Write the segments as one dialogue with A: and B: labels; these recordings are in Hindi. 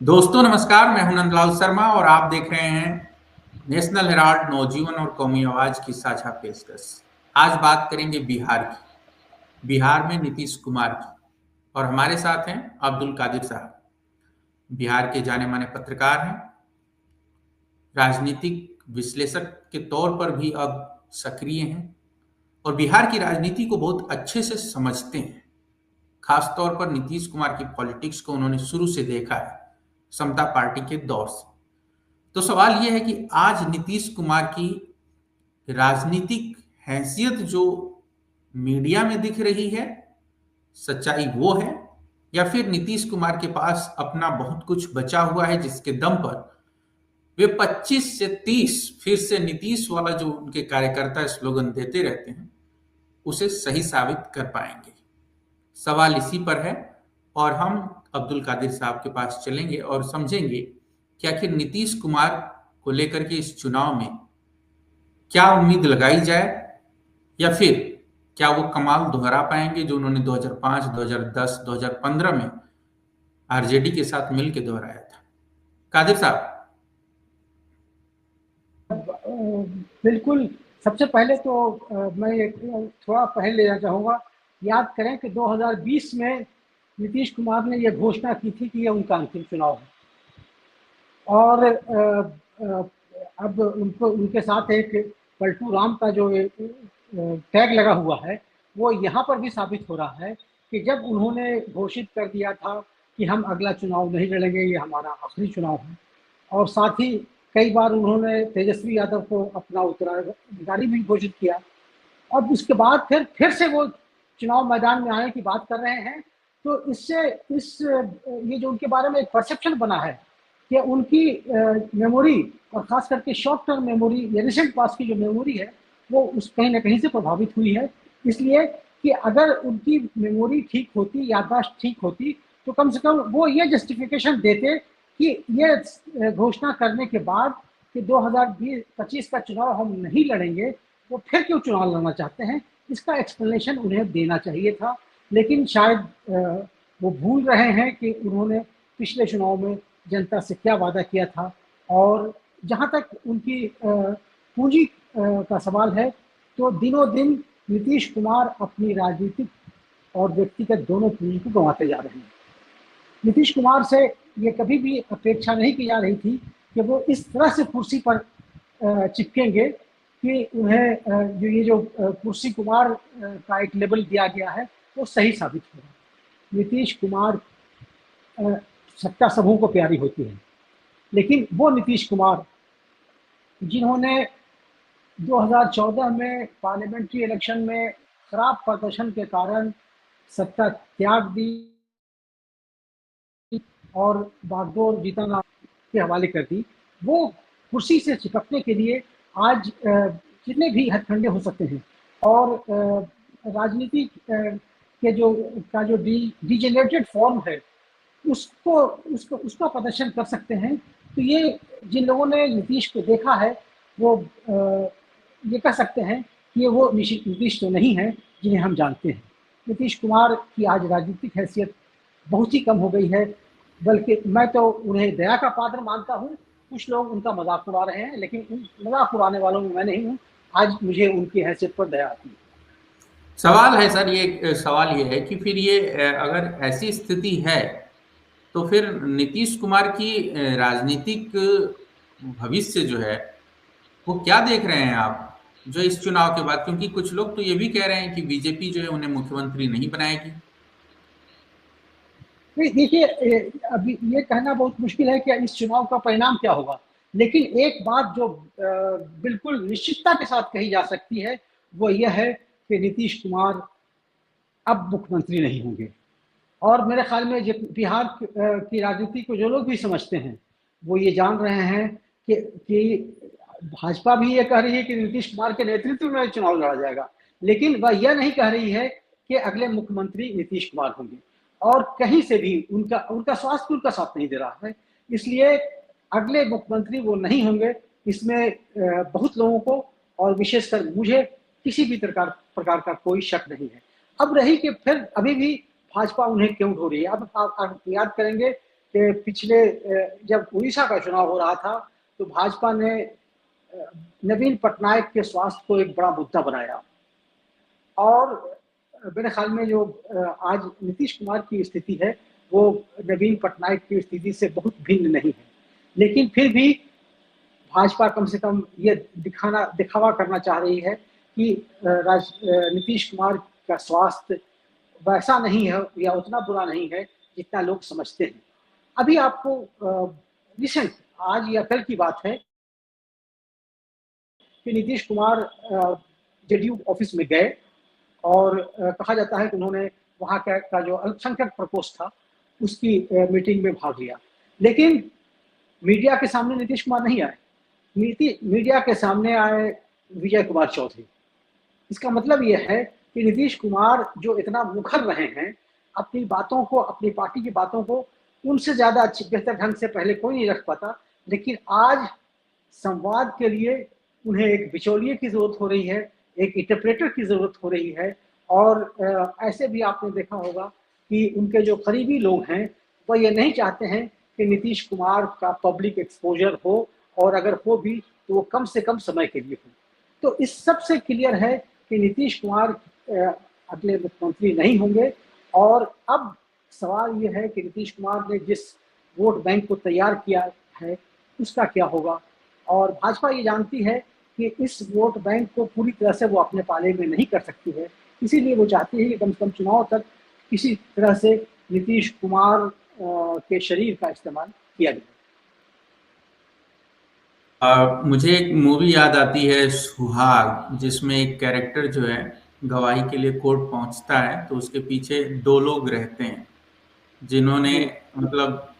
A: दोस्तों नमस्कार, मैं हूं नंदलाल शर्मा और आप देख रहे हैं नेशनल हेराल्ड नवजीवन और कौमी आवाज की साझा पेशकश। आज बात करेंगे बिहार की। बिहार में नीतीश कुमार की। और हमारे साथ हैं अब्दुल कादिर साहब। बिहार के जाने माने पत्रकार हैं, राजनीतिक विश्लेषक के तौर पर भी अब सक्रिय हैं और बिहार की राजनीति को बहुत अच्छे से समझते हैं। खास तौर पर नीतीश कुमार की पॉलिटिक्स को उन्होंने शुरू से देखा है, समता पार्टी के दौर से। तो सवाल यह है कि आज नीतीश कुमार की राजनीतिक हैसियत जो मीडिया में दिख रही है, सच्चाई वो है, या फिर नीतीश कुमार के पास अपना बहुत कुछ बचा हुआ है जिसके दम पर वे 25 से 30 फिर से नीतीश वाला जो उनके कार्यकर्ता स्लोगन देते रहते हैं उसे सही साबित कर पाएंगे। सवाल इसी पर है और हम अब्दुल कादिर साहब के पास चलेंगे और समझेंगे कि आखिर नीतीश कुमार को लेकर के इस चुनाव में क्या उम्मीद लगाई जाए, या फिर क्या वो कमाल दोहरा पाएंगे जो उन्होंने 2005, 2010, 2015 में आरजेडी के साथ मिलकर दोहराया था। कादिर साहब।
B: बिल्कुल। सबसे पहले तो मैं थोड़ा पहले लेना चाहूँगा। याद करें कि 2020 में नीतीश कुमार ने यह घोषणा की थी कि यह उनका अंतिम चुनाव है और अब उनको उनके साथ एक पलटू राम का जो टैग लगा हुआ है वो यहाँ पर भी साबित हो रहा है कि जब उन्होंने घोषित कर दिया था कि हम अगला चुनाव नहीं लड़ेंगे, ये हमारा आखिरी चुनाव है, और साथ ही कई बार उन्होंने तेजस्वी यादव को अपना उत्तराधिकारी भी घोषित किया। अब उसके बाद फिर से वो चुनाव मैदान में आने की बात कर रहे हैं। तो इससे ये जो उनके बारे में एक परसेप्शन बना है कि उनकी मेमोरी और खास करके शॉर्ट टर्म मेमोरी या रिसेंट पास की जो मेमोरी है वो उस कहीं ना कहीं से प्रभावित हुई है। इसलिए कि अगर उनकी मेमोरी ठीक होती, याददाश्त ठीक होती, तो कम से कम वो ये जस्टिफिकेशन देते कि ये घोषणा करने के बाद कि 2025 का चुनाव हम नहीं लड़ेंगे, वो फिर क्यों चुनाव लड़ना चाहते हैं, इसका एक्सप्लेनेशन उन्हें देना चाहिए था। लेकिन शायद वो भूल रहे हैं कि उन्होंने पिछले चुनाव में जनता से क्या वादा किया था। और जहाँ तक उनकी पूंजी का सवाल है, तो दिनों दिन नीतीश कुमार अपनी राजनीतिक और व्यक्तिगत दोनों पूंजी को गंवाते जा रहे हैं। नीतीश कुमार से ये कभी भी अपेक्षा नहीं की जा रही थी कि वो इस तरह से कुर्सी पर चिपकेंगे कि उन्हें जो कुर्सी कुमार का एक लेबल दिया गया है वो सही साबित होगा। नीतीश कुमार सत्ता सबों को प्यारी होती है, लेकिन वो नीतीश कुमार जिन्होंने 2014 में पार्लियामेंट्री इलेक्शन में खराब प्रदर्शन के कारण सत्ता त्याग दी और बागडोर जीतना के हवाले कर दी, वो कुर्सी से चिपकने के लिए आज जितने भी हथकंडे हो सकते हैं और राजनीति के जो डिजेनरेटेड फॉर्म है उसका प्रदर्शन कर सकते हैं। तो ये जिन लोगों ने नीतीश को देखा है वो ये कह सकते हैं कि ये वो नीतीश तो नहीं है जिन्हें हम जानते हैं। नीतीश कुमार की आज राजनीतिक हैसियत बहुत ही कम हो गई है, बल्कि मैं तो उन्हें दया का पात्र मानता हूँ। कुछ लोग उनका मजाक उड़ा रहे हैं, लेकिन उन मजाक उड़ाने वालों में मैं नहीं हूँ। आज मुझे उनकी हैसियत पर दया आती है।
A: सवाल है सर, ये सवाल ये है कि फिर ये अगर ऐसी स्थिति है तो फिर नीतीश कुमार की राजनीतिक भविष्य जो है वो क्या देख रहे हैं आप जो इस चुनाव के बाद? क्योंकि कुछ लोग तो ये भी कह रहे हैं कि बीजेपी जो है उन्हें मुख्यमंत्री नहीं बनाएगी।
B: देखिए, अभी ये कहना बहुत मुश्किल है कि इस चुनाव का परिणाम क्या होगा, लेकिन एक बात जो बिल्कुल निश्चितता के साथ कही जा सकती है वो यह है कि नीतीश कुमार अब मुख्यमंत्री नहीं होंगे। और मेरे ख्याल में बिहार की राजनीति को जो लोग भी समझते हैं वो ये जान रहे हैं कि भाजपा भी ये कह रही है कि नीतीश कुमार के नेतृत्व में चुनाव लड़ा जाएगा, लेकिन वह यह नहीं कह रही है कि अगले मुख्यमंत्री नीतीश कुमार होंगे। और कहीं से भी उनका स्वास्थ्य उनका साथ नहीं दे रहा है, इसलिए अगले मुख्यमंत्री वो नहीं होंगे। इसमें बहुत लोगों को और विशेषकर मुझे किसी भी प्रकार का कोई शक नहीं है। अब रही कि फिर अभी भी भाजपा उन्हें क्यों ढो रही है। अब आप याद करेंगे कि पिछले जब उड़ीसा का चुनाव हो रहा था तो भाजपा ने नवीन पटनायक के स्वास्थ्य को एक बड़ा मुद्दा बनाया, और मेरे ख्याल में जो आज नीतीश कुमार की स्थिति है वो नवीन पटनायक की स्थिति से बहुत भिन्न नहीं है। लेकिन फिर भी भाजपा कम से कम ये दिखावा करना चाह रही है कि नीतीश कुमार का स्वास्थ्य वैसा नहीं है या उतना बुरा नहीं है जितना लोग समझते हैं। अभी आपको रिसेंट आज या कल की बात है कि नीतीश कुमार जेडीयू ऑफिस में गए और कहा जाता है कि उन्होंने वहाँ का जो अल्पसंख्यक प्रकोष्ठ था उसकी मीटिंग में भाग लिया, लेकिन मीडिया के सामने नीतीश कुमार नहीं आए। मीडिया के सामने आए विजय कुमार चौधरी। इसका मतलब यह है कि नीतीश कुमार जो इतना मुखर रहे हैं अपनी बातों को, अपनी पार्टी की बातों को उनसे ज़्यादा बेहतर ढंग से पहले कोई नहीं रख पाता, लेकिन आज संवाद के लिए उन्हें एक बिचौलिए की ज़रूरत हो रही है, एक इंटरप्रेटर की ज़रूरत हो रही है। और ऐसे भी आपने देखा होगा कि उनके जो करीबी लोग हैं वह ये नहीं चाहते हैं कि नीतीश कुमार का पब्लिक एक्सपोजर हो, और अगर हो भी तो वो कम से कम समय के लिए हो। तो इस सब से क्लियर है कि नीतीश कुमार अगले मुख्यमंत्री नहीं होंगे। और अब सवाल ये है कि नीतीश कुमार ने जिस वोट बैंक को तैयार किया है उसका क्या होगा। और भाजपा ये जानती है कि इस वोट बैंक को पूरी तरह से वो अपने पाले में नहीं कर सकती है, इसीलिए वो चाहती है कि कम से कम चुनाव तक किसी तरह से नीतीश कुमार के शरीर का इस्तेमाल किया जाए।
A: मुझे एक मूवी याद आती है सुहाग, जिसमें एक कैरेक्टर जो है गवाही के लिए कोर्ट पहुंचता है तो उसके पीछे दो लोग रहते हैं जिन्होंने मतलब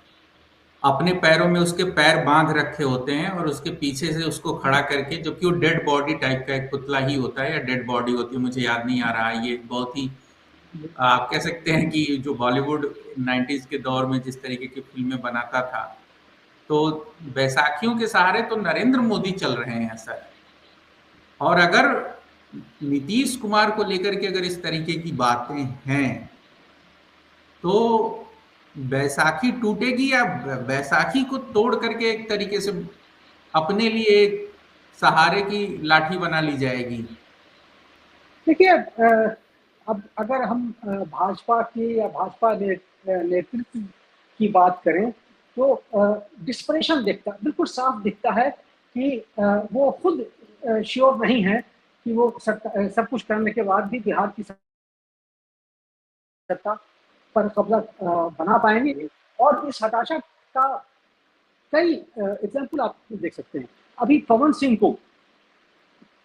A: अपने पैरों में उसके पैर बांध रखे होते हैं और उसके पीछे से उसको खड़ा करके, जो कि वो डेड बॉडी टाइप का एक पुतला ही होता है या डेड बॉडी होती है, मुझे याद नहीं आ रहा है। ये बहुत ही आप कह सकते हैं कि जो बॉलीवुड 90s के दौर में जिस तरीके की फिल्में बनाता था, तो बैसाखियों के सहारे तो नरेंद्र मोदी चल रहे हैं सर। और अगर नीतीश कुमार को लेकर के अगर इस तरीके की बातें हैं तो बैसाखी टूटेगी या बैसाखी को तोड़ करके एक तरीके से अपने लिए एक सहारे की लाठी बना ली जाएगी।
B: देखिए, अब अगर हम भाजपा की या भाजपा नेतृत्व की बात करें तो डिस्परेशन बिल्कुल साफ दिखता है कि वो खुद श्योर नहीं है कि वो सब कुछ करने के बाद भी बिहार की सत्ता पर कब्जा बना पाएंगे। और इस हताशा का कई एग्जाम्पल आप देख सकते हैं। अभी पवन सिंह को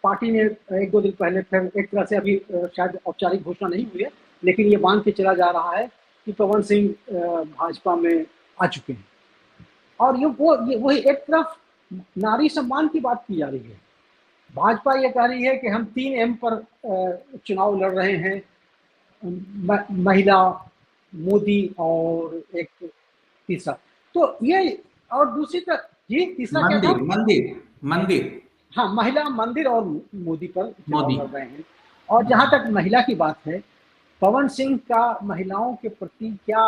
B: पार्टी ने एक दो दिन पहले फिर एक तरह से, अभी शायद औपचारिक घोषणा नहीं हुई है, लेकिन ये मान के चला जा रहा है कि पवन सिंह भाजपा में आ चुके हैं। और वही एक तरफ नारी सम्मान की बात की जा रही है। भाजपा ये कह रही है कि हम 3M पर चुनाव लड़ रहे हैं, महिला, मोदी और एक तीसरा। तो ये, और दूसरी तरफ जी तीसरा क्या था?
A: मंदिर
B: हाँ, महिला, मंदिर और मोदी पर चुनाव लड़ रहे हैं। और जहां तक महिला की बात है, पवन सिंह का महिलाओं के प्रति क्या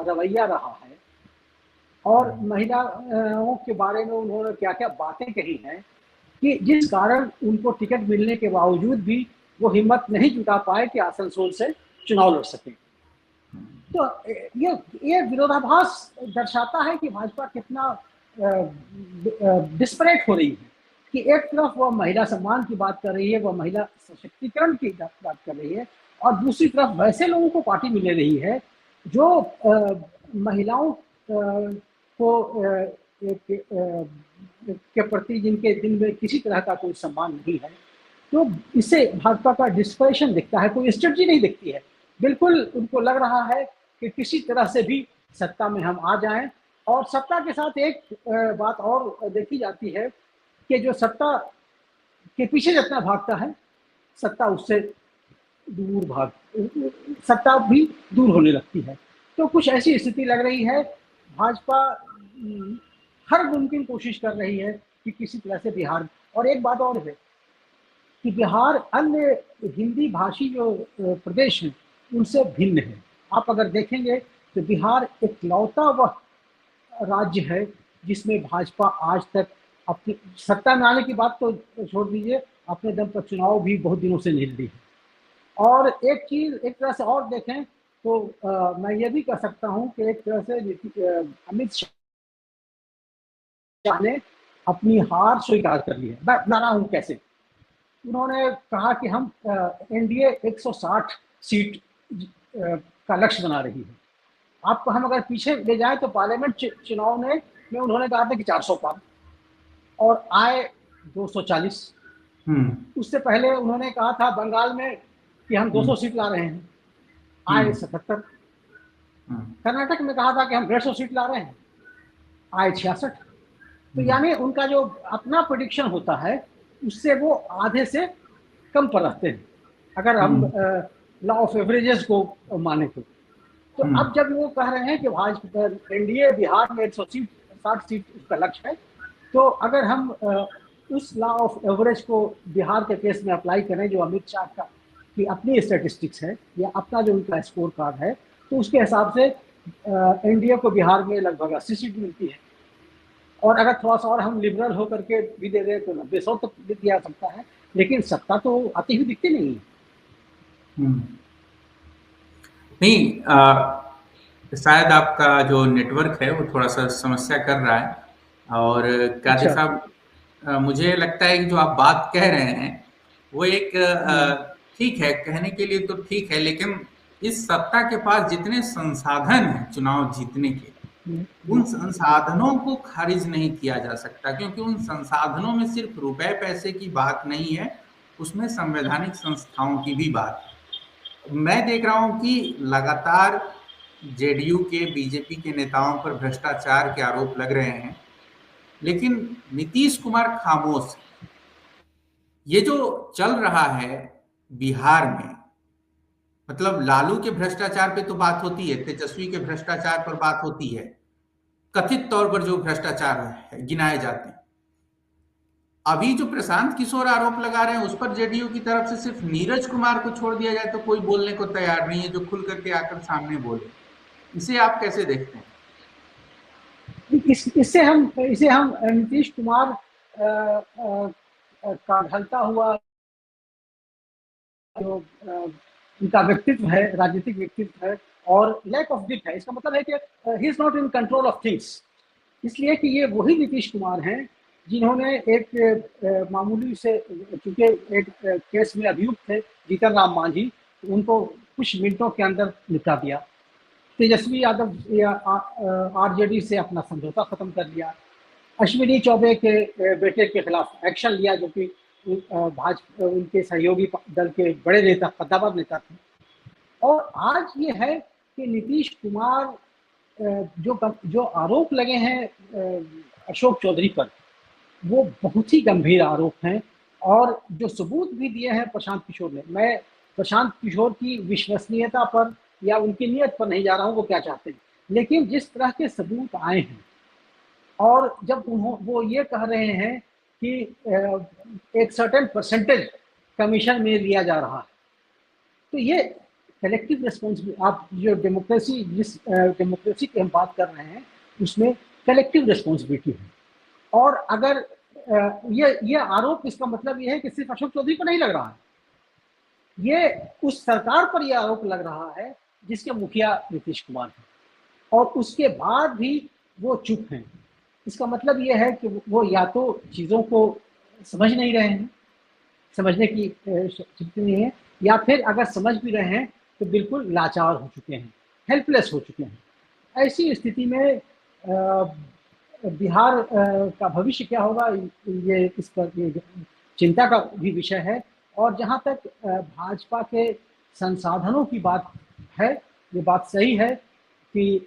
B: रवैया रहा है और महिलाओं के बारे में उन्होंने क्या क्या बातें कही हैं कि जिस कारण उनको टिकट मिलने के बावजूद भी वो हिम्मत नहीं जुटा पाए कि आसनसोल से चुनाव लड़ सकें। तो ये विरोधाभास दर्शाता है कि भाजपा कितना डिस्परेट हो रही है कि एक तरफ वह महिला सम्मान की बात कर रही है, वह महिला सशक्तिकरण की बात कर रही है, और दूसरी तरफ वैसे लोगों को पार्टी मिल रही है जो महिलाओं को के प्रति जिनके दिल में किसी तरह का कोई सम्मान नहीं है। तो इससे भाजपा का डिस्परेशन दिखता है, कोई स्ट्रेटजी नहीं दिखती है। बिल्कुल उनको लग रहा है कि किसी तरह से भी सत्ता में हम आ जाएं। और सत्ता के साथ एक बात और देखी जाती है कि जो सत्ता के पीछे जितना भागता है, सत्ता उससे सत्ता भी दूर होने लगती है। तो कुछ ऐसी स्थिति लग रही है। भाजपा हर मुमकिन कोशिश कर रही है कि किसी तरह से बिहार, और एक बात और है कि बिहार अन्य हिंदी भाषी जो प्रदेश हैं उनसे भिन्न है। आप अगर देखेंगे तो बिहार इकलौता वह राज्य है जिसमें भाजपा आज तक अपनी सत्ता में आने की बात तो छोड़ दीजिए, अपने दम पर चुनाव भी बहुत दिनों से नहीं लड़ी है। और एक चीज एक तरह से और देखें तो मैं ये भी कह सकता हूं कि एक तरह से अमित शाह ने अपनी हार स्वीकार कर ली है। मैं बता रहा हूं कैसे। उन्होंने कहा कि हम एनडीए 160 सीट का लक्ष्य बना रही है। आपको हम अगर पीछे ले जाएं तो पार्लियामेंट चुनाव में उन्होंने कहा था कि 400 पार, और आए 240। उससे पहले उन्होंने कहा था बंगाल में कि हम 200 सीट ला रहे हैं, आए 77। कर्नाटक में कहा था कि हम 150 सीट ला रहे हैं, आए 66। तो यानी उनका जो अपना प्रेडिक्शन होता है उससे वो आधे से कम पर रहते हैं, अगर हम लॉ ऑफ एवरेजेस को माने तो अब जब वो कह रहे हैं कि भाजपा एनडीए बिहार में 160 सीट का लक्ष्य है, तो अगर हम उस लॉ ऑफ एवरेज को बिहार के केस में अप्लाई करें जो अमित शाह का की अपनी स्टैटिस्टिक्स है या अपना जो उनका स्कोर कार्ड है, तो उसके हिसाब से एनडीए को बिहार में लगभग 80 सीट मिलती है। और अगर थोड़ा सा और हम लिबरल होकर के भी दे दें तो 90-100 तक दिया सकता है, लेकिन सत्ता तो आती हुई दिखती नहीं है।
A: नहीं, शायद आपका जो नेटवर्क है वो थोड़ा सा समस्या कर रहा है। और कादिर साहब, मुझे लगता है कि जो आप बात कह रहे हैं वो एक ठीक है, कहने के लिए तो ठीक है, लेकिन इस सत्ता के पास जितने संसाधन हैं चुनाव जीतने के, उन संसाधनों को खारिज नहीं किया जा सकता, क्योंकि उन संसाधनों में सिर्फ रुपए पैसे की बात नहीं है, उसमें संवैधानिक संस्थाओं की भी बात है। मैं देख रहा हूं कि लगातार जेडीयू के, बीजेपी के नेताओं पर भ्रष्टाचार के आरोप लग रहे हैं, लेकिन नीतीश कुमार खामोश। ये जो चल रहा है बिहार में, मतलब लालू के भ्रष्टाचार पे तो बात होती है, तेजस्वी के भ्रष्टाचार पर बात होती है, कथित तौर पर जो भ्रष्टाचार है गिनाए जाते हैं। अभी जो प्रशांत किशोर आरोप लगा रहे हैं उस पर जेडीयू की तरफ से सिर्फ नीरज कुमार को छोड़ दिया जाए तो कोई बोलने को तैयार नहीं है जो खुल करके आकर सामने बोले। इसे आप कैसे देखते हैं?
B: इसे हम नीतीश कुमार का ढलता हुआ जो उनका व्यक्तित्व है, राजनीतिक व्यक्तित्व है, और लैक ऑफ डिप है। इसका मतलब है कि he is not in control of things, इसलिए कि ये वही नीतीश कुमार हैं जिन्होंने एक मामूली से, चूंकि एक केस में अभियुक्त थे जीतन राम मांझी, उनको कुछ मिनटों के अंदर निपटा दिया। तेजस्वी यादव या आरजेडी से अपना समझौता खत्म कर लिया। अश्विनी चौबे के बेटे के खिलाफ एक्शन लिया, जो कि भाजपा उनके सहयोगी दल के बड़े नेता, कद्दावर नेता थे। और आज ये है कि नीतीश कुमार जो आरोप लगे हैं अशोक चौधरी पर, वो बहुत ही गंभीर आरोप हैं, और जो सबूत भी दिए हैं प्रशांत किशोर ने। मैं प्रशांत किशोर की विश्वसनीयता पर या उनकी नीयत पर नहीं जा रहा हूँ, वो क्या चाहते हैं, लेकिन जिस तरह के सबूत आए हैं, और जब वो ये कह रहे हैं कि एक सर्टेन परसेंटेज कमीशन में लिया जा रहा है, तो ये कलेक्टिव रिस्पॉन्सिबिलिटी, आप जो डेमोक्रेसी, जिस डेमोक्रेसी की हम बात कर रहे हैं, उसमें कलेक्टिव रिस्पॉन्सिबिलिटी है। और अगर ये आरोप, इसका मतलब ये है कि सिर्फ अशोक चौधरी पर नहीं लग रहा है, ये उस सरकार पर यह आरोप लग रहा है जिसके मुखिया नीतीश कुमार हैं, और उसके बाद भी वो चुप हैं। इसका मतलब ये है कि वो या तो चीज़ों को समझ नहीं रहे हैं, समझने की शक्ति नहीं है, या फिर अगर समझ भी रहे हैं तो बिल्कुल लाचार हो चुके हैं, हेल्पलेस हो चुके हैं। ऐसी स्थिति में बिहार का भविष्य क्या होगा, ये इस पर चिंता का भी विषय है। और जहाँ तक भाजपा के संसाधनों की बात है, ये बात सही है कि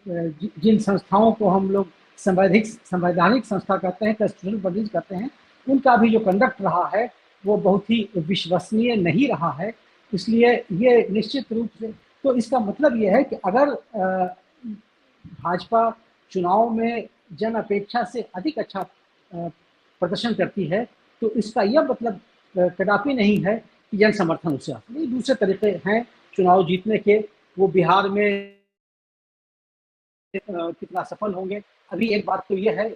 B: जिन संस्थाओं को हम लोग संवैधानिक संस्था कहते हैं, कॉन्स्टिट्यूशनल बॉडीज कहते हैं, उनका भी जो कंडक्ट रहा है वो बहुत ही विश्वसनीय नहीं रहा है। इसलिए ये निश्चित रूप से, तो इसका मतलब ये है कि अगर भाजपा चुनाव में जन अपेक्षा से अधिक अच्छा प्रदर्शन करती है, तो इसका यह मतलब कदापि नहीं है कि जन समर्थन उसे आता नहीं। दूसरे तरीके हैं चुनाव जीतने के, वो बिहार में कितना सफल होंगे। अभी एक बात तो ये है,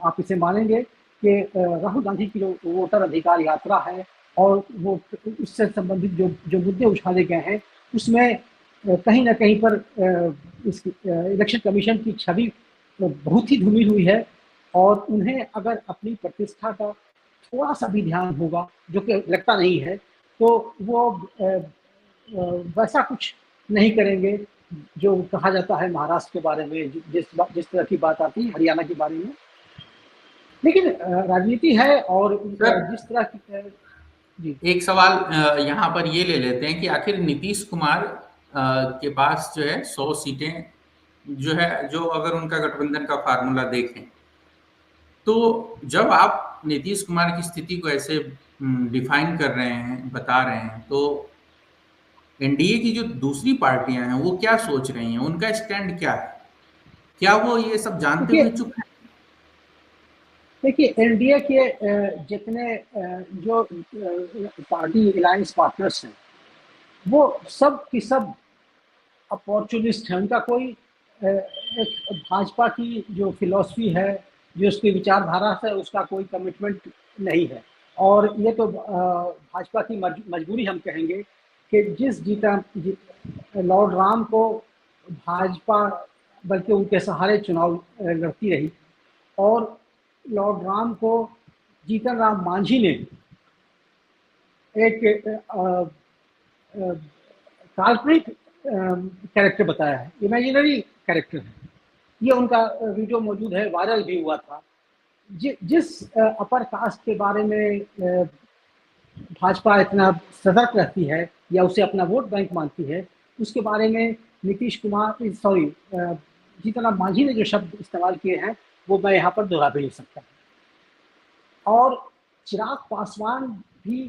B: आप इसे मानेंगे कि राहुल गांधी की जो वोटर अधिकार यात्रा है और वो उससे संबंधित जो जो मुद्दे उछाले गए हैं, उसमें कहीं ना कहीं पर इस इलेक्शन कमीशन की छवि बहुत ही धुमिल हुई है। और उन्हें अगर अपनी प्रतिष्ठा का थोड़ा सा भी ध्यान होगा, जो कि लगता नहीं है, तो वो वैसा कुछ नहीं करेंगे जो कहा जाता है महाराष्ट्र के बारे में, जिस तरह की बात आती है हरियाणा के बारे में। लेकिन राजनीति है और
A: सर
B: जिस तरह की जी
A: एक सवाल यहाँ पर ये ले लेते हैं कि आखिर नीतीश कुमार के पास जो है 100 सीटें जो है, जो अगर उनका गठबंधन का फार्मूला देखें, तो जब आप नीतीश कुमार की स्थिति को ऐसे डिफाइन कर रहे हैं, बता रहे हैं, तो एनडीए की जो दूसरी पार्टियां हैं वो क्या सोच रही हैं, उनका स्टैंड क्या है? क्या वो ये सब जानते हुए
B: देखिए
A: चुप हैं?
B: देखिए एनडीए के जितने जो पार्टी अलायंस पार्टनर्स हैं, वो सब की सब अपॉर्चुनिस्ट है। उनका कोई एक भाजपा की जो फिलॉसफी है, जो उसकी विचारधारा है, उसका कोई कमिटमेंट नहीं है। और ये तो भाजपा की मजबूरी हम कहेंगे कि लॉर्ड राम को भाजपा बल्कि उनके सहारे चुनाव लड़ती रही, और लॉर्ड राम को जीतन राम मांझी ने एक काल्पनिक कैरेक्टर बताया है, इमेजिनरी कैरेक्टर है। ये उनका वीडियो मौजूद है, वायरल भी हुआ था। जिस अपर कास्ट के बारे में भाजपा इतना सतर्क रहती है या उसे अपना वोट बैंक मानती है, उसके बारे में नीतीश कुमार जीतन राम मांझी ने जो शब्द इस्तेमाल किए हैं, वो मैं यहाँ पर दोहरा भी नहीं सकता। और चिराग पासवान भी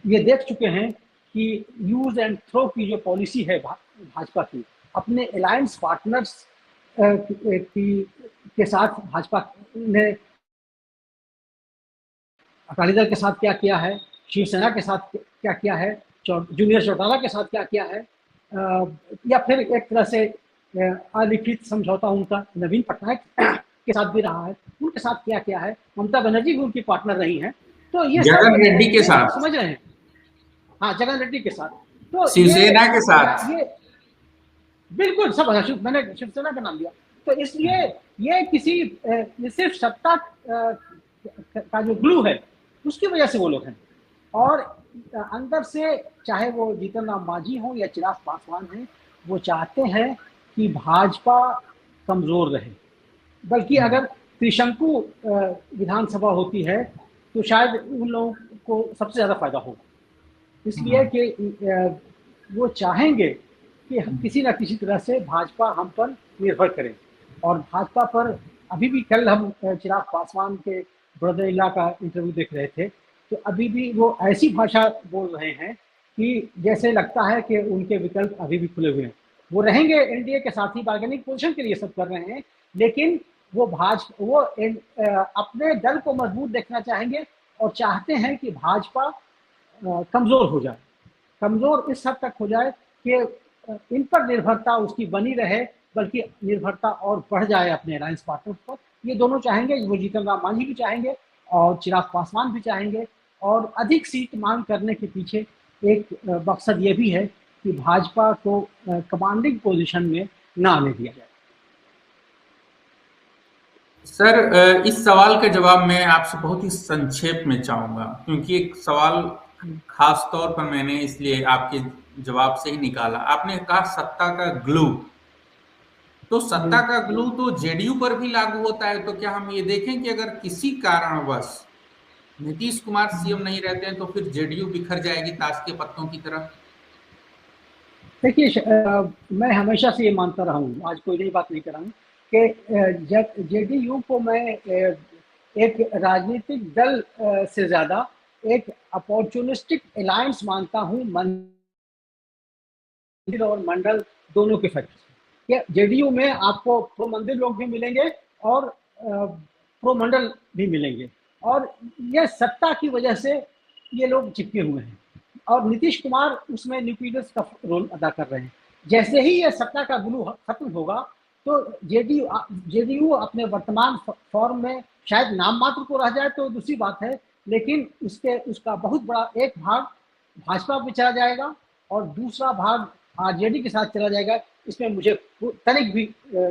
B: ये देख चुके हैं कि यूज एंड थ्रो की जो पॉलिसी है भाजपा की, अपने अलायंस पार्टनर्स के साथ भाजपा ने अकाली दल के साथ क्या किया है, शिवसेना के साथ क्या किया है, जूनियर चौटाला के साथ क्या किया है, या फिर एक तरह से अलिखित समझौता उनका नवीन पटनायक के साथ भी रहा है, उनके साथ क्या किया है, ममता बनर्जी भी उनकी पार्टनर रही हैं। तो ये
A: जगन रेड्डी के साथ,
B: समझ रहे हैं। हाँ, जगन रेड्डी के साथ, तो
A: शिवसेना के साथ,
B: ये बिल्कुल सब, मैंने शिवसेना का नाम लिया। तो इसलिए ये किसी सिर्फ सत्ता का जो ग्लू है उसकी वजह से वो लोग हैं। और अंदर से चाहे वो जीतन राम मांझी हो या चिराग पासवान हैं, वो चाहते हैं कि भाजपा कमजोर रहे। बल्कि अगर त्रिशंकु विधानसभा होती है तो शायद उन लोगों को सबसे ज्यादा फायदा होगा, इसलिए कि वो चाहेंगे कि किसी न किसी तरह से भाजपा हम पर निर्भर करें। और भाजपा पर अभी भी, कल हम चिराग पासवान के ब्रदर इला का इंटरव्यू देख रहे थे, तो अभी भी वो ऐसी भाषा बोल रहे हैं कि जैसे लगता है कि उनके विकल्प अभी भी खुले हुए हैं। वो रहेंगे एनडीए के साथ ही, बार्गेनिंग पोजीशन के लिए सब कर रहे हैं, लेकिन वो अपने दल को मजबूत देखना चाहेंगे और चाहते हैं कि भाजपा कमजोर हो जाए, कमजोर इस हद तक हो जाए कि इन पर निर्भरता उसकी बनी रहे, बल्कि निर्भरता और बढ़ जाए अपने अलायंस पार्टनर्स पर। ये दोनों चाहेंगे, वो जीतन राम मांझी भी चाहेंगे और चिराग पासवान भी चाहेंगे। और अधिक सीट मांग करने के पीछे एक मकसद ये भी है कि भाजपा को कमांडिंग पोजीशन में ना आने दिया जाए।
A: सर इस सवाल का जवाब मैं आपसे बहुत ही संक्षेप में चाहूंगा, क्योंकि एक सवाल खास तौर पर मैंने इसलिए आपके जवाब से ही निकाला। आपने कहा सत्ता का ग्लू, तो सत्ता का ग्लू तो जेडीयू पर भी लागू होता है। तो क्या हम ये देखें कि अगर किसी कारणवश नीतीश कुमार सीएम नहीं रहते हैं तो फिर जेडीयू बिखर जाएगी ताश के पत्तों की तरह?
B: देखिए, मैं हमेशा से ये मानता रहा हूँ, आज कोई नई बात नहीं कर रहा हूँ, कि जेडीयू को मैं एक राजनीतिक दल से ज्यादा एक अपॉर्चुनिस्टिक अलायंस मानता हूँ, मंदिर और मंडल दोनों के फैक्टर। जेडीयू में आपको प्रो मंदिर लोग भी मिलेंगे और प्रो मंडल भी मिलेंगे, और ये सत्ता की वजह से ये लोग चिपके हुए हैं और नीतीश कुमार उसमें न्यूक्लियस का रोल अदा कर रहे हैं। जैसे ही ये सत्ता का ग्लू खत्म होगा तो जेडीयू अपने वर्तमान फॉर्म में शायद नाम मात्र को रह जाए तो दूसरी बात है, लेकिन उसका बहुत बड़ा एक भाग भाजपा में चला जाएगा और दूसरा भाग आरजेडी के साथ चला जाएगा। इसमें मुझे तनिक भी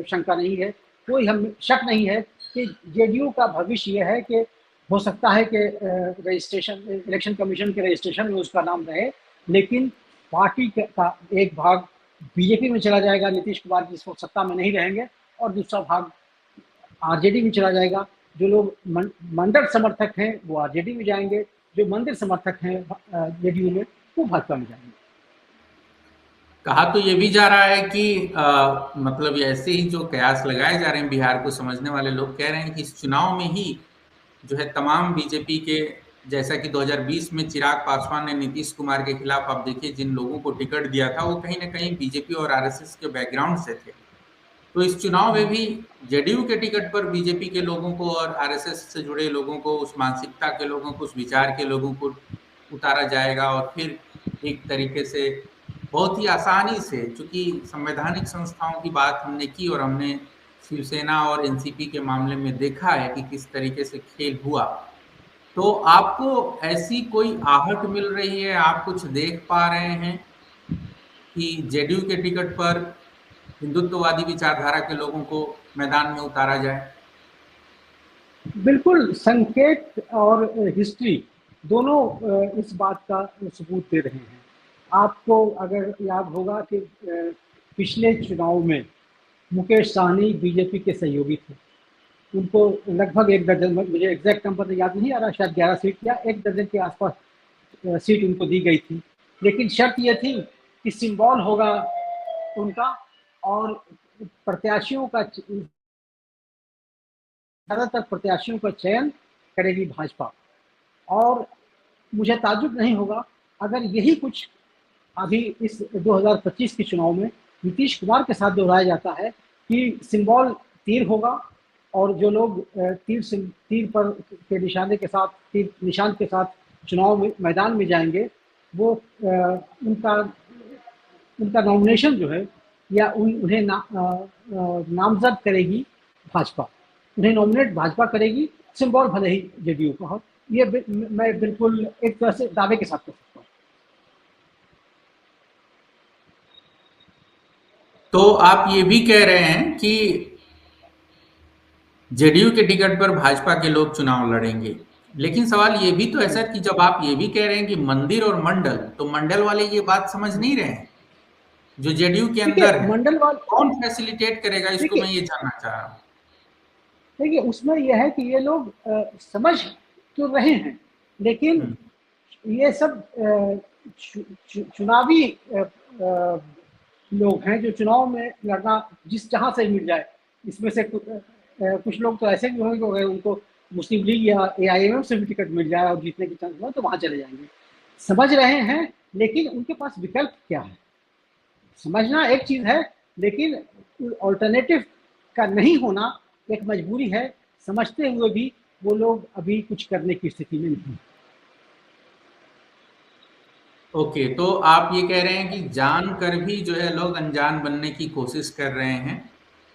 B: शंका नहीं है, कोई हम शक नहीं है कि जेडीयू का भविष्य यह है कि हो सकता है कि रजिस्ट्रेशन इलेक्शन कमीशन के रजिस्ट्रेशन में उसका नाम रहे, लेकिन पार्टी का एक भाग बीजेपी में चला जाएगा, नीतीश कुमार जी इसको सत्ता में नहीं रहेंगे, और दूसरा भाग आरजेडी में चला जाएगा। जो लोग मंडल समर्थक हैं वो आरजेडी में जाएंगे, जो मंदिर समर्थक हैं जेडीयू में वो भाजपा में जाएंगे।
A: कहा तो ये भी जा रहा है कि मतलब ऐसे ही जो कयास लगाए जा रहे हैं, बिहार को समझने वाले लोग कह रहे हैं कि इस चुनाव में ही जो है तमाम बीजेपी के, जैसा कि 2020 में चिराग पासवान ने नीतीश कुमार के खिलाफ, आप देखिए जिन लोगों को टिकट दिया था वो कहीं ना कहीं बीजेपी और आरएसएस के बैकग्राउंड से थे। तो इस चुनाव में भी जेडीयू के टिकट पर बीजेपी के लोगों को और आरएसएस से जुड़े लोगों को, उस मानसिकता के लोगों को, उस विचार के लोगों को उतारा जाएगा और फिर एक तरीके से बहुत ही आसानी से, चूंकि संवैधानिक संस्थाओं की बात हमने की और हमने शिवसेना और एनसीपी के मामले में देखा है कि किस तरीके से खेल हुआ, तो आपको ऐसी कोई आहट मिल रही है, आप कुछ देख पा रहे हैं कि जेडीयू के टिकट पर हिंदुत्ववादी विचारधारा के लोगों को मैदान में उतारा जाए?
B: बिल्कुल, संकेत और हिस्ट्री दोनों इस बात का सबूत दे रहे हैं। आपको अगर याद होगा कि पिछले चुनाव में मुकेश सहनी बीजेपी के सहयोगी थे, उनको लगभग 1 दर्जन, मुझे एग्जैक्ट नंबर याद नहीं आ रहा, शायद 11 सीट या 1 दर्जन के आसपास सीट उनको दी गई थी, लेकिन शर्त यह थी कि सिंबल होगा उनका और प्रत्याशियों का, ज़्यादातर प्रत्याशियों का चयन करेगी भाजपा। और मुझे ताज्जुब नहीं होगा अगर यही कुछ अभी इस 2025 के चुनाव में नीतीश कुमार के साथ दोहराया जाता है कि सिंबल तीर होगा और जो लोग तीर पर के निशाने के साथ, तीर निशान के साथ चुनाव में मैदान में जाएंगे, वो उनका नॉमिनेशन जो है या उन्हें नामजद करेगी भाजपा, उन्हें नॉमिनेट भाजपा करेगी, सिंबल भले ही जेडीयू का हो। ये मैं बिल्कुल एक तरह से दावे के साथ कर सकता हूँ।
A: तो आप ये भी कह रहे हैं कि जेडीयू के टिकट पर भाजपा के लोग चुनाव लड़ेंगे, लेकिन सवाल ये भी तो है सर कि जब आप ये भी कह रहे हैं कि मंदिर और मंडल, तो मंडल वाले ये बात समझ नहीं रहे हैं जो जेडीयू के अंदर है,
B: मंडल वाले
A: कौन फैसिलिटेट करेगा इसको, मैं ये जानना चाह रहा हूँ।
B: देखिए, उसमें यह है कि ये लोग समझ तो रहे हैं, लेकिन ये सब चुनावी लोग हैं जो चुनाव में लड़ना जिस जहाँ से मिल जाए। इसमें से कुछ लोग तो ऐसे भी होंगे अगर उनको मुस्लिम लीग या एआईएमएम से भी टिकट मिल जाए और जीतने की चांस हो तो वहाँ चले जाएंगे। समझ रहे हैं, लेकिन उनके पास विकल्प क्या है? समझना एक चीज़ है, लेकिन ऑल्टरनेटिव का नहीं होना एक मजबूरी है। समझते हुए भी वो लोग अभी कुछ करने की स्थिति में नहीं।
A: ओके, तो आप ये कह रहे हैं कि जानकर भी जो है लोग अनजान बनने की कोशिश कर रहे हैं,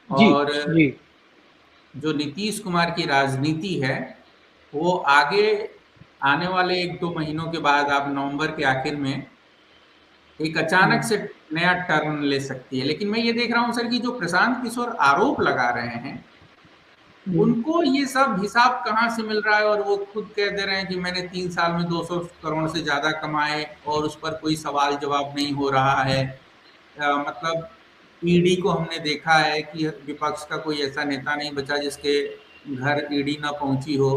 A: और
B: जी।
A: जो नीतीश कुमार की राजनीति है वो आगे आने वाले 1-2 महीनों के बाद, आप नवंबर के आखिर में एक अचानक से नया टर्न ले सकती है। लेकिन मैं ये देख रहा हूं सर कि जो प्रशांत किशोर आरोप लगा रहे हैं, उनको ये सब हिसाब कहाँ से मिल रहा है, और वो खुद कह दे रहे हैं कि मैंने 3 साल में 200 करोड़ से ज्यादा कमाए और उस पर कोई सवाल जवाब नहीं हो रहा है। मतलब ईडी को हमने देखा है कि विपक्ष का कोई ऐसा नेता नहीं बचा जिसके घर ईडी ना पहुंची हो,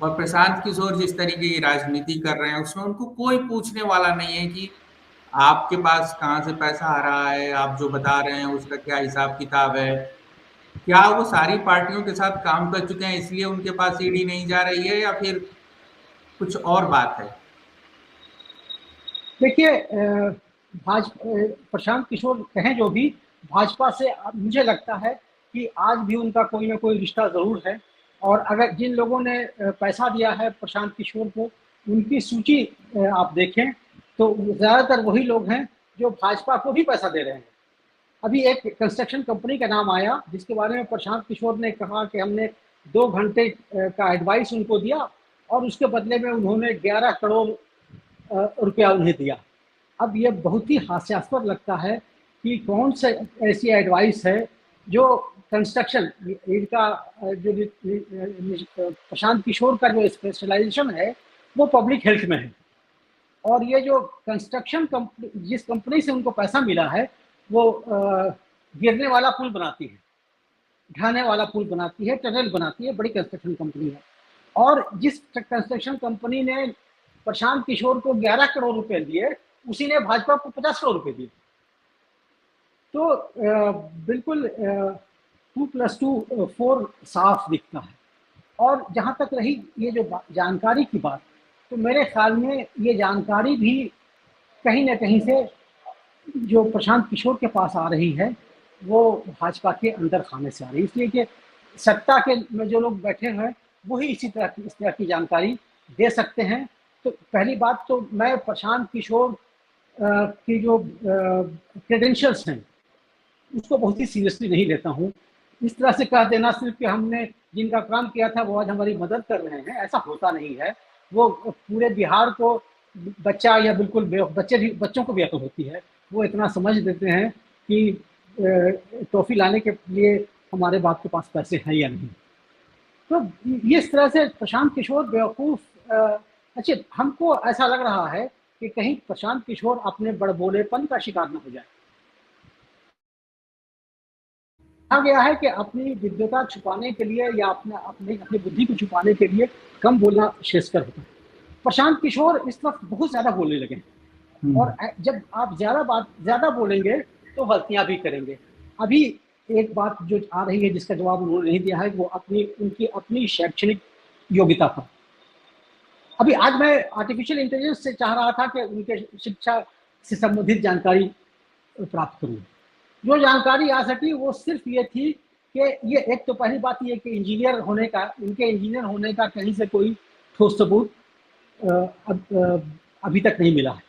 A: और प्रशांत किशोर जिस तरीके की राजनीति कर रहे हैं उसमें उनको कोई पूछने वाला नहीं है कि आपके पास कहाँ से पैसा आ रहा है, आप जो बता रहे हैं उसका क्या हिसाब किताब है, क्या वो सारी पार्टियों के साथ काम कर चुके हैं इसलिए उनके पास ईडी नहीं जा रही है, या फिर कुछ और बात है?
B: देखिए, प्रशांत किशोर कहें जो भी, भाजपा से मुझे लगता है कि आज भी उनका कोई ना कोई रिश्ता ज़रूर है। और अगर जिन लोगों ने पैसा दिया है प्रशांत किशोर को, उनकी सूची आप देखें तो ज़्यादातर वही लोग हैं जो भाजपा को भी पैसा दे रहे हैं। अभी एक कंस्ट्रक्शन कंपनी का नाम आया जिसके बारे में प्रशांत किशोर ने कहा कि हमने 2 घंटे का एडवाइस उनको दिया और उसके बदले में उन्होंने 11 करोड़ रुपया उन्हें दिया। अब ये बहुत ही हास्यास्पद लगता है कि कौन से ऐसी एडवाइस है जो कंस्ट्रक्शन, इनका जो प्रशांत किशोर का जो स्पेशलाइजेशन है वो पब्लिक हेल्थ में है, और ये जो कंस्ट्रक्शन कंपनी, जिस कंपनी से उनको पैसा मिला है वो गिरने वाला पुल बनाती है, ढाने वाला पुल बनाती है, टनल बनाती है, बड़ी कंस्ट्रक्शन कंपनी है। और जिस कंस्ट्रक्शन कंपनी ने प्रशांत किशोर को 11 करोड़ रुपए दिए, उसी ने भाजपा को 50 करोड़ रुपए दिए। तो बिल्कुल 2+2 4 साफ दिखता है। और जहाँ तक रही ये जो जानकारी की बात, तो मेरे ख्याल में ये जानकारी भी कहीं ना कहीं से जो प्रशांत किशोर के पास आ रही है वो भाजपा के अंदर खाने से आ रही है, इसलिए कि सत्ता के में जो लोग बैठे हैं वही इस तरह की जानकारी दे सकते हैं। तो पहली बात तो मैं प्रशांत किशोर की जो क्रेडेंशियल्स हैं उसको बहुत ही सीरियसली नहीं लेता हूँ। इस तरह से कह देना सिर्फ कि हमने जिनका काम किया था वो आज हमारी मदद कर रहे हैं, ऐसा होता नहीं है। वो पूरे बिहार को, बच्चा या बिल्कुल बच्चों को भी अकल होती है, वो इतना समझ देते हैं कि टॉफी लाने के लिए हमारे बाप के पास पैसे हैं या नहीं। तो ये इस तरह से प्रशांत किशोर बेवकूफ़, अच्छा हमको ऐसा लग रहा है कि कहीं प्रशांत किशोर अपने बड़बोलेपन का शिकार न हो जाए। कहा गया है कि अपनी दिव्यता छुपाने के लिए या अपनी बुद्धि को छुपाने के लिए कम बोलना श्रेयस्कर होता है। प्रशांत किशोर इस वक्त बहुत ज्यादा बोलने लगे और जब आप ज्यादा बोलेंगे तो गलतियां भी करेंगे। अभी एक बात जो आ रही है जिसका जवाब उन्होंने नहीं दिया है, वो उनकी अपनी शैक्षणिक योग्यता पर। अभी आज मैं आर्टिफिशियल इंटेलिजेंस से चाह रहा था कि उनके शिक्षा से संबंधित जानकारी प्राप्त करूँ। जो जानकारी आ सकी वो सिर्फ ये थी कि ये एक तो पहली बात ये कि इनके इंजीनियर होने का कहीं से कोई ठोस सबूत अभी तक नहीं मिला है।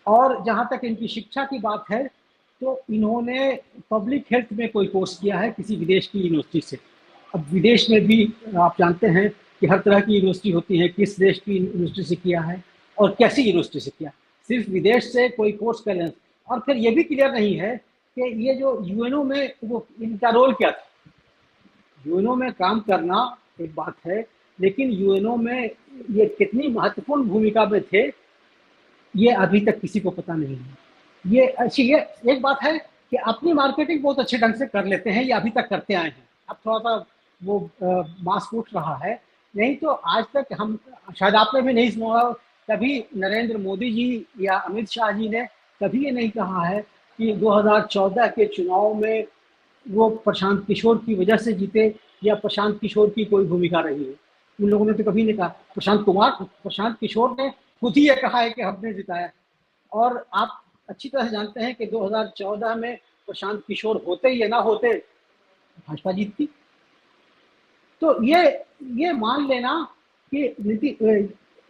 B: और जहाँ तक इनकी शिक्षा की बात है तो इन्होंने पब्लिक हेल्थ में कोई कोर्स किया है किसी विदेश की यूनिवर्सिटी से। अब विदेश में भी आप जानते हैं कि हर तरह की यूनिवर्सिटी होती है, किस देश की यूनिवर्सिटी से किया है और कैसी यूनिवर्सिटी से किया। सिर्फ विदेश से कोई कोर्स कर लें, और फिर ये भी क्लियर नहीं है कि ये जो यूएनओ में वो इनका रोल क्या था। यूएनओ में काम करना एक बात है, लेकिन यूएनओ में ये कितनी महत्वपूर्ण भूमिका में थे ये अभी तक किसी को पता नहीं है। ये एक बात है कि अपनी मार्केटिंग बहुत अच्छे ढंग से कर लेते हैं, ये अभी तक करते आए हैं। अब थोड़ा सा वो मास्क उठ रहा है, नहीं तो आज तक हम, शायद आपने भी नहीं सुना, कभी नरेंद्र मोदी जी या अमित शाह जी ने कभी ये नहीं कहा है कि 2014 के चुनाव में वो प्रशांत किशोर की वजह से जीते या प्रशांत किशोर की कोई भूमिका रही है। उन लोगों ने तो कभी नहीं कहा। प्रशांत किशोर ने खुद ही ये कहा है कि हमने जिताया। और आप अच्छी तरह से जानते हैं कि 2014 में प्रशांत किशोर होते या ना होते भाजपा जीतती। तो ये मान लेना कि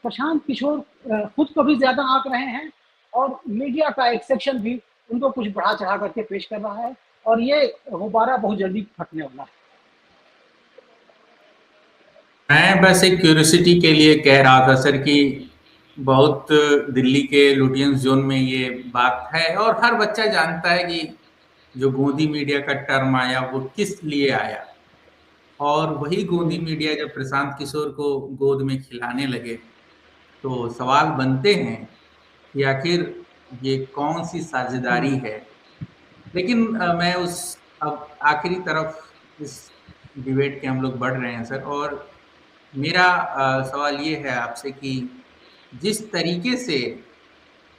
B: प्रशांत किशोर खुद को भी ज्यादा आंक रहे हैं और मीडिया का एक सेक्शन भी उनको कुछ बढ़ा चढ़ा करके पेश कर रहा है, और ये गुब्बारा बहुत जल्दी फटने वाला है।
A: मैं बस एक क्यूरियोसिटी के लिए कह रहा था सर कि बहुत दिल्ली के लुटियंस जोन में ये बात है और हर बच्चा जानता है कि जो गोदी मीडिया का टर्म आया वो किस लिए आया। और वही गोदी मीडिया जब प्रशांत किशोर को गोद में खिलाने लगे तो सवाल बनते हैं कि आखिर ये कौन सी साझेदारी है। लेकिन मैं अब आखिरी तरफ इस डिबेट के हम लोग बढ़ रहे हैं सर, और मेरा सवाल ये है आपसे कि जिस तरीके से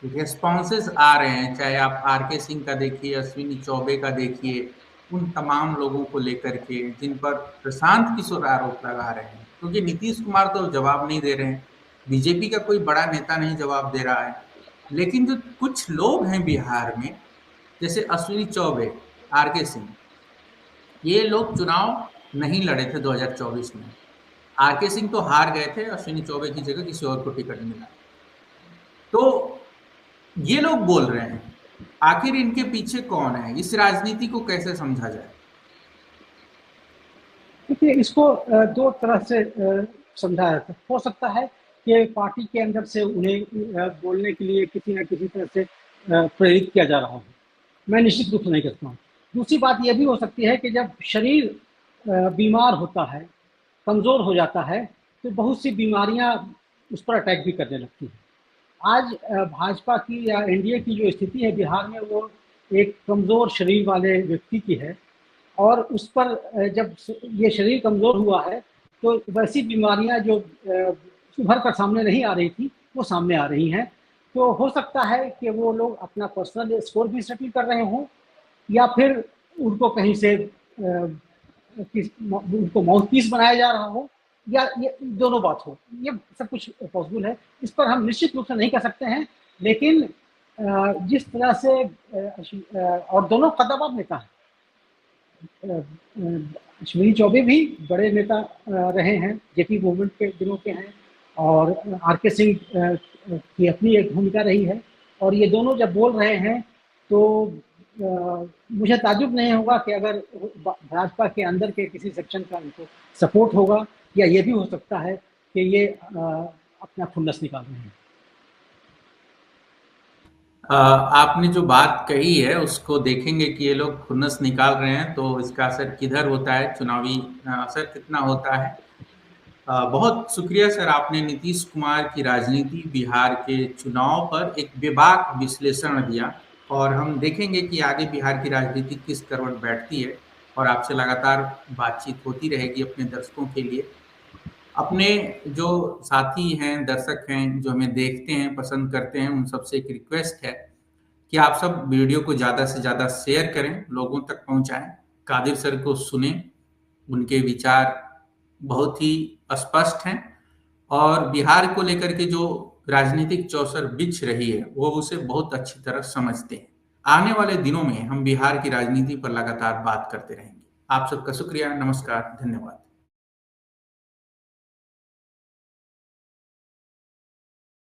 A: रिस्पॉन्सेस आ रहे हैं, चाहे आप आर.के. सिंह का देखिए, अश्विनी चौबे का देखिए, उन तमाम लोगों को लेकर के जिन पर प्रशांत किशोर आरोप लगा रहे हैं, क्योंकि नीतीश कुमार तो जवाब नहीं दे रहे हैं, बीजेपी का कोई बड़ा नेता नहीं जवाब दे रहा है, लेकिन जो कुछ लोग हैं बिहार में जैसे अश्विनी चौबे, आर.के. सिंह, ये लोग चुनाव नहीं लड़े थे 2024 में। आर.के. सिंह तो हार गए थे, अश्विनी चौबे की जगह किसी और को टिकट मिला। तो ये लोग बोल रहे हैं आखिर इनके पीछे कौन है? इस राजनीति को कैसे समझा जाए?
B: देखिए, इसको दो तरह से समझा जाता है। हो सकता है कि पार्टी के अंदर से उन्हें बोलने के लिए किसी न किसी तरह से प्रेरित किया जा रहा हो। मैं निश्चित रूप से नहीं करता हूँ। दूसरी बात ये भी हो सकती है कि जब शरीर बीमार होता है, कमज़ोर हो जाता है, तो बहुत सी बीमारियाँ उस पर अटैक भी करने लगती हैं। आज भाजपा की या एनडीए की जो स्थिति है बिहार में, वो एक कमज़ोर शरीर वाले व्यक्ति की है, और उस पर जब ये शरीर कमज़ोर हुआ है, तो वैसी बीमारियां जो उभर कर सामने नहीं आ रही थी, वो सामने आ रही हैं। तो हो सकता है कि वो लोग अपना पर्सनल स्कोर भी सेटल कर रहे हों, या फिर उनको कहीं से उनको माउथ पीस बनाया जा रहा हो, या ये दोनों बात हो। ये सब कुछ पॉसिबल है। इस पर हम निश्चित रूप से नहीं कह सकते हैं, लेकिन जिस तरह से और दोनों कद्दावर नेता हैं। अश्विनी चौबे भी बड़े नेता रहे हैं, जेपी मूवमेंट के दिनों के हैं, और आर के सिंह की अपनी एक भूमिका रही है। और ये दोनों जब बोल रहे हैं, तो मुझे ताज्जुब नहीं होगा कि अगर भाजपा के अंदर के किसी सेक्शन का इनको सपोर्ट होगा, या ये भी हो सकता है कि ये अपना खुन्नस निकाल रहे हैं।
A: आपने जो बात कही है उसको देखेंगे कि ये लोग खुन्नस निकाल रहे हैं, तो इसका असर किधर होता है, चुनावी असर कितना होता है। बहुत शुक्रिया सर, आपने नीतीश कुमार की राजनीति, बिहार के चुनाव पर एक बेबाक विश्लेषण दिया, और हम देखेंगे कि आगे बिहार की राजनीति किस करवट बैठती है, और आपसे लगातार बातचीत होती रहेगी अपने दर्शकों के लिए। अपने जो साथी हैं, दर्शक हैं, जो हमें देखते हैं, पसंद करते हैं, उन सबसे एक रिक्वेस्ट है कि आप सब वीडियो को ज़्यादा से ज़्यादा शेयर करें, लोगों तक पहुंचाएं, कादिर सर को सुने, उनके विचार बहुत ही स्पष्ट हैं, और बिहार को लेकर के जो राजनीतिक चौसर बिछ रही है वो उसे बहुत अच्छी तरह समझते हैं। आने वाले दिनों में हम बिहार की राजनीति पर लगातार बात करते रहेंगे। आप सबका शुक्रिया, नमस्कार, धन्यवाद।